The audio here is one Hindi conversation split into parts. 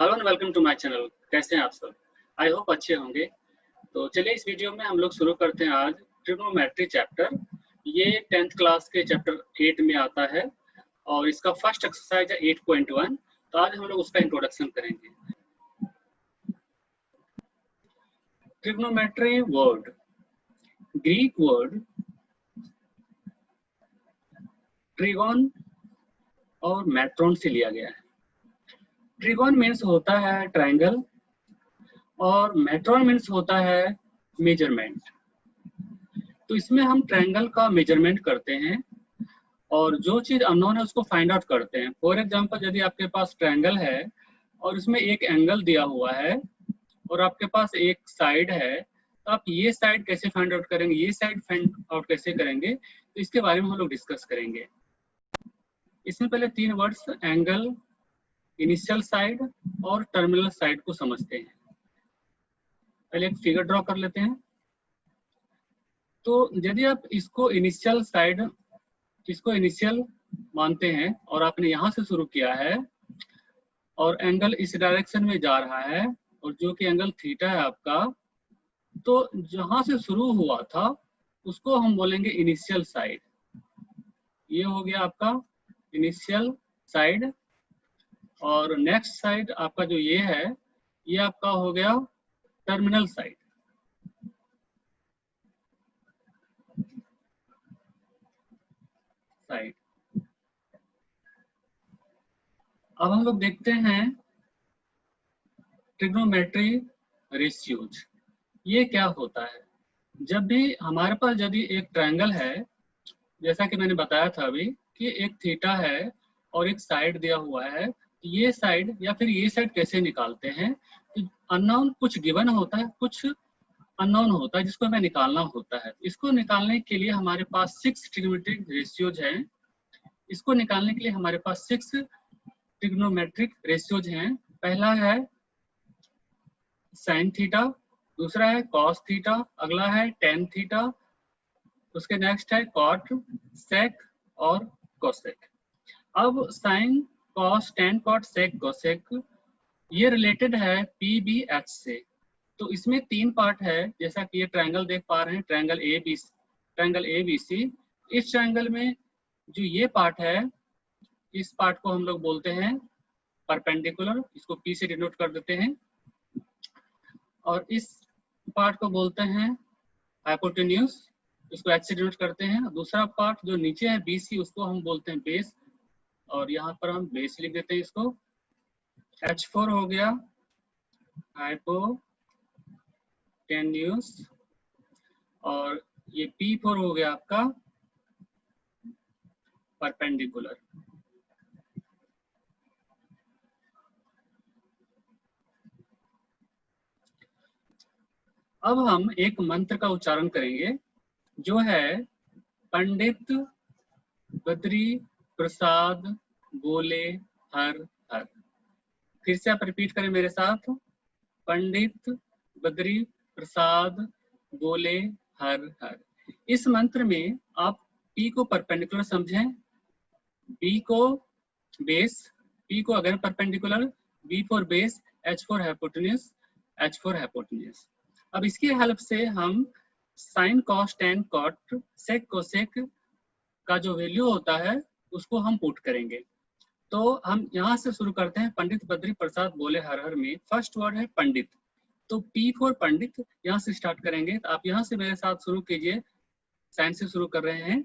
Hello and welcome to my channel. कैसे हैं आप सब? आई होप अच्छे होंगे। तो चलिए इस वीडियो में हम लोग शुरू करते हैं आज ट्रिग्नोमेट्री चैप्टर। ये 10th क्लास के चैप्टर 8 में आता है और इसका फर्स्ट एक्सरसाइज है 8.1। तो आज हम लोग उसका इंट्रोडक्शन करेंगे। ट्रिग्नोमेट्री वर्ड ग्रीक वर्ड ट्रिगोन और मैट्रोन से लिया गया है। ट्रिगोन मीन्स होता है ट्रायंगल और मैट्रोन मीन्स होता है मेजरमेंट। तो इसमें हम ट्रायंगल का मेजरमेंट करते हैं और जो चीज अननोन है उसको फाइंड आउट करते हैं। फॉर एग्जांपल, यदि आपके पास ट्रायंगल है और इसमें एक एंगल दिया हुआ है और आपके पास एक साइड है, तो आप ये साइड कैसे फाइंड आउट करेंगे, ये साइड फाइंड आउट कैसे करेंगे, तो इसके बारे में हम लोग डिस्कस करेंगे। इसमें पहले तीन वर्ड्स एंगल, इनिशियल साइड और टर्मिनल साइड को समझते हैं। पहले एक फिगर ड्रॉ कर लेते हैं। तो यदि आप इसको इनिशियल मानते हैं और आपने यहाँ से शुरू किया है और एंगल इस डायरेक्शन में जा रहा है और जो कि एंगल थीटा है आपका, तो जहां से शुरू हुआ था उसको हम बोलेंगे इनिशियल साइड। ये हो गया आपका इनिशियल साइड। और नेक्स्ट साइड आपका जो ये है, ये आपका हो गया टर्मिनल साइड। अब हम लोग देखते हैं ट्रिग्नोमेट्री रेशियोज। ये क्या होता है? जब भी हमारे पास यदि एक ट्रायंगल है, जैसा कि मैंने बताया था अभी कि एक थीटा है और एक साइड दिया हुआ है, ये साइड या फिर ये साइड कैसे निकालते हैं? तो अननोन कुछ गिवन होता है, कुछ अननोन होता है जिसको हमें निकालना होता है। इसको निकालने के लिए हमारे पास 6 ट्रिग्नोमेट्रिक रेशियोज हैं। इसको निकालने के लिए हमारे पास 6 ट्रिग्नोमेट्रिक रेशियोज हैं। पहला है साइन थीटा, दूसरा है कॉस थीटा, अगला है टेन थीटा, उसके नेक्स्ट है कॉट, सेक और कोसेक। अब साइन, कॉस, टेन, कॉट, सेक, कोसेक ये रिलेटेड है पीबीएच से। तो इसमें तीन पार्ट है, जैसा कि ये ट्रायंगल देख पा रहे हैं, ट्रायंगल ए बी सी। इस ट्रायंगल में जो ये पार्ट है, इस पार्ट को हम लोग बोलते हैं परपेंडिकुलर, इसको पी से डिनोट कर देते हैं। और इस पार्ट को बोलते हैं हाइपोटेन्यूज, इसको एच से डिनोट करते हैं। दूसरा पार्ट जो नीचे है बी सी, उसको हम बोलते हैं बेस, और यहाँ पर हम बेस लिख देते हैं इसको। H4 हो गया हाइपोटेन्यूज और ये P4 हो गया आपका परपेंडिकुलर। अब हम एक मंत्र का उच्चारण करेंगे जो है पंडित बद्री प्रसाद बोले हर हर। फिर से आप रिपीट करें मेरे साथ। पंडित बद्री प्रसाद बोले हर हर। इस मंत्र में आप P को परपेंडिकुलर समझें, B को बेस, P को अगर perpendicular, B for base, H for hypotenuse, H for hypotenuse. अब इसकी हेल्प से हम साइन, कॉस, टेन, कॉट, सेक, कोसेक का जो वैल्यू होता है उसको हम पुट करेंगे। तो हम यहाँ से शुरू करते हैं। पंडित बद्री प्रसाद बोले हर हर में फर्स्ट वर्ड है पंडित, तो P फॉर पंडित यहाँ से स्टार्ट करेंगे। तो आप यहाँ से मेरे साथ शुरू कीजिए। साइन से शुरू कर रहे हैं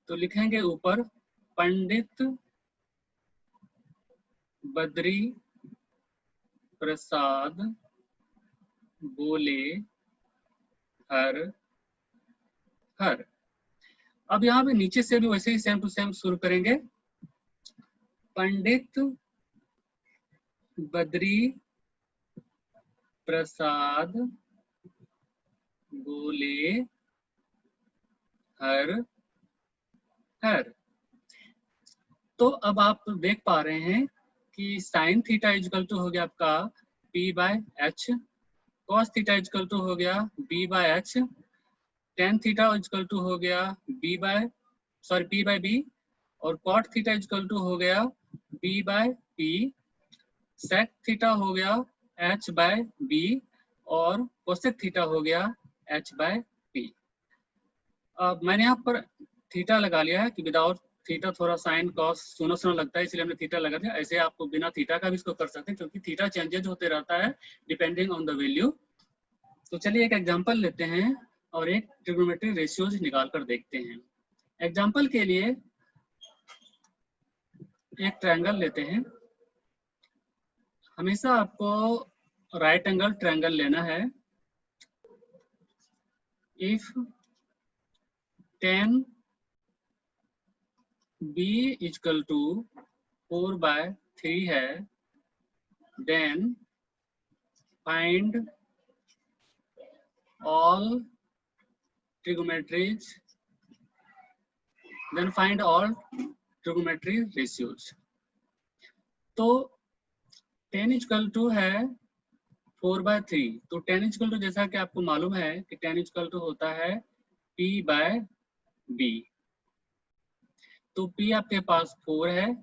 तो लिखेंगे ऊपर पंडित बद्री प्रसाद बोले हर हर। अब यहाँ पे नीचे से भी वैसे ही सेम टू सेम शुरू करेंगे। पंडित बद्री प्रसाद बोले हर हर। तो अब आप देख पा रहे हैं कि साइन थीटा इजकल टू हो गया आपका P by H, cos theta is equal to हो गया B by H, tan theta is equal to हो गया P बाय B, और कॉट थीटा इजकल टू हो गया B by P। Sec theta हो गया h/b और कोसेक थीटा हो गया h/p। अब मैंने यहाँ पर थीटा लगा लिया है कि विदाउट थीटा थोड़ा साइन कॉस सुना सुना लगता है, इसलिए हमने थीटा लगा दिया। ऐसे आपको बिना थीटा का भी इसको कर सकते हैं, क्योंकि थीटा चेंजेज होते रहता है डिपेंडिंग ऑन द वैल्यू। तो चलिए एक एग्जांपल लेते हैं और एक ट्रिग्नोमेट्री रेशियोज निकाल कर देखते हैं। एग्जांपल के लिए एक ट्रायंगल लेते हैं। हमेशा आपको राइट एंगल ट्रायंगल लेना है। If tan b equal to 4/3 है, then find all trigonometries, then find all trigonometry ratios। तो tan इक्वल टू है 4/3, तो tan इक्वल टू जैसा कि आपको मालूम है कि tan इक्वल टू होता है p/b। तो p आपके पास 4 है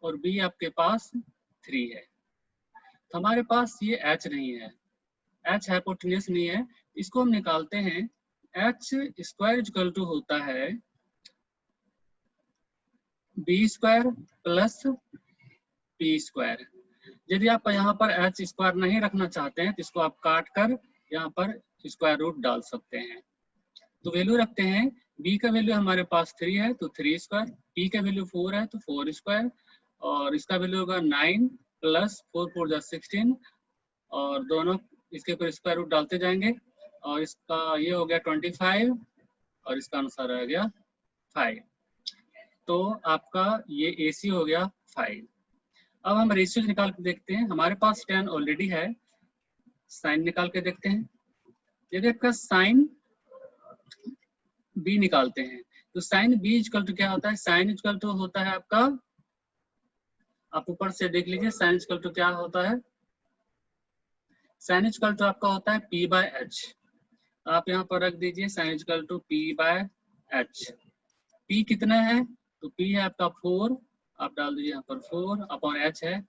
और b आपके पास 3 है। तो हमारे पास ये h नहीं है, h हाइपोटेन्यूस नहीं है। इसको हम निकालते हैं। h स्क्वायर इक्वल टू होता है b square plus p square. यदि आप यहाँ पर h स्क्वायर नहीं रखना चाहते हैं तो इसको आप काट कर यहाँ पर स्क्वायर रूट डाल सकते हैं। तो वैल्यू रखते हैं। b का वैल्यू हमारे पास 3 है तो 3 स्क्वायर, p का वैल्यू 4 है तो 4 स्क्वायर, और इसका वैल्यू होगा 9 प्लस 4 4 16, और दोनों इसके ऊपर स्क्वायर रूट डालते जाएंगे, और इसका ये हो गया 25 और इसका आंसर आ गया 5। तो आपका ये AC हो गया 5। अब हम रेशियो निकाल के देखते हैं। हमारे पास tan ऑलरेडी है, साइन निकाल के देखते हैं। यदि आपका साइन b निकालते हैं तो साइन b इक्वल टू क्या होता है? साइन इक्वल टू होता है आपका, आप ऊपर से देख लीजिए, साइन इक्वल टू क्या होता है? साइन इक्वल टू आपका होता है p/h। आप यहाँ पर रख दीजिए sign equal to p/h। p कितना है? तो p है आपका 4, आप डाल दीजिए यहाँ पर 4 अपॉन h है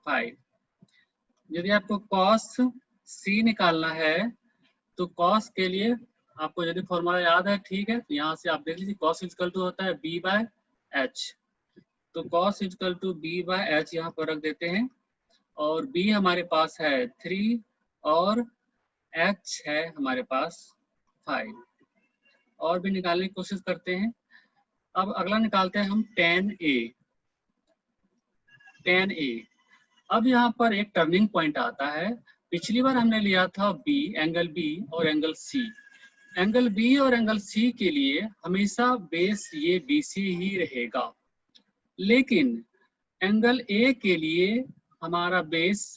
5। यदि आपको cos c निकालना है तो cos के लिए आपको यदि फॉर्मूला याद है, ठीक है, तो यहाँ से आप देख लीजिए cos इक्वल टू होता है b/h। तो cos इक्वल टू b/h यहाँ पर रख देते हैं, और b हमारे पास है 3 और h है हमारे पास 5। और भी निकालने की कोशिश करते हैं। अब अगला निकालते हैं हम tan A। tan A, अब यहाँ पर एक टर्निंग पॉइंट आता है। पिछली बार हमने लिया था B, एंगल B और एंगल C। एंगल B और एंगल C के लिए हमेशा बेस ये BC ही रहेगा, लेकिन एंगल A के लिए हमारा बेस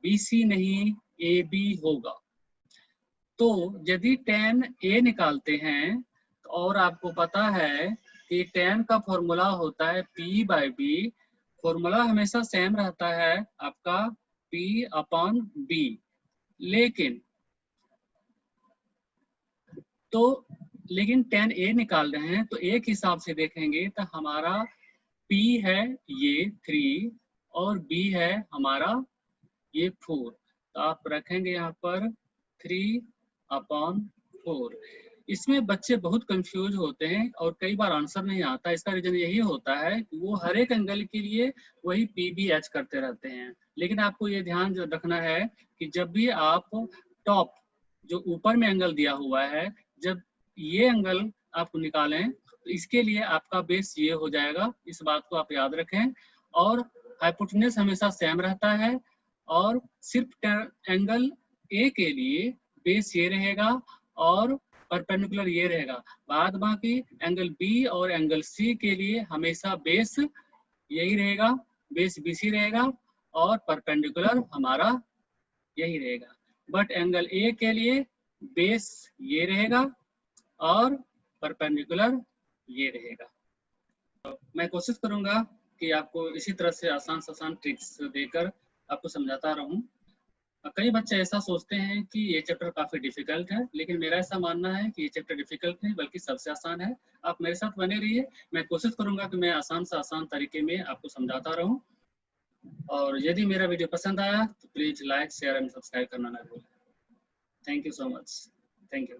BC नहीं AB होगा। तो यदि tan A निकालते हैं और आपको पता है कि tan का फॉर्मूला होता है p/b, फॉर्मूला हमेशा सेम रहता है आपका p/b, लेकिन tan A निकाल रहे हैं तो एक हिसाब से देखेंगे तो हमारा p है ये 3 और b है हमारा ये 4। तो आप रखेंगे यहाँ पर 3/4। इसमें बच्चे बहुत कंफ्यूज होते हैं और कई बार आंसर नहीं आता। इसका रीजन यही होता है कि वो हर एक एंगल के लिए वही p/h करते रहते हैं। लेकिन आपको ये ध्यान रखना है कि जब भी आप टॉप जो ऊपर में एंगल दिया हुआ है, जब ये एंगल आप निकालें तो इसके लिए आपका बेस ये हो जाएगा। इस बात को आप याद रखें। और हाइपोटेन्यूस हमेशा सेम रहता है, और सिर्फ एंगल ए के लिए बेस ये रहेगा और परपेंडिकुलर ये रहेगा। बाद बाकी एंगल बी और एंगल सी के लिए हमेशा बेस यही रहेगा, बेस BC रहेगा और परपेंडिकुलर हमारा यही रहेगा। बट एंगल ए के लिए बेस ये रहेगा और परपेंडिकुलर ये रहेगा। तो मैं कोशिश करूंगा कि आपको इसी तरह से आसान से आसान ट्रिक्स देकर आपको समझाता रहूं। कई बच्चे ऐसा सोचते हैं कि ये चैप्टर काफी डिफिकल्ट है, लेकिन मेरा ऐसा मानना है कि ये चैप्टर डिफिकल्ट नहीं बल्कि सबसे आसान है। आप मेरे साथ बने रहिए, मैं कोशिश करूंगा कि मैं आसान से आसान तरीके में आपको समझाता रहूं। और यदि मेरा वीडियो पसंद आया तो please like share and subscribe करना ना भूलें। Thank you so much. Thank you.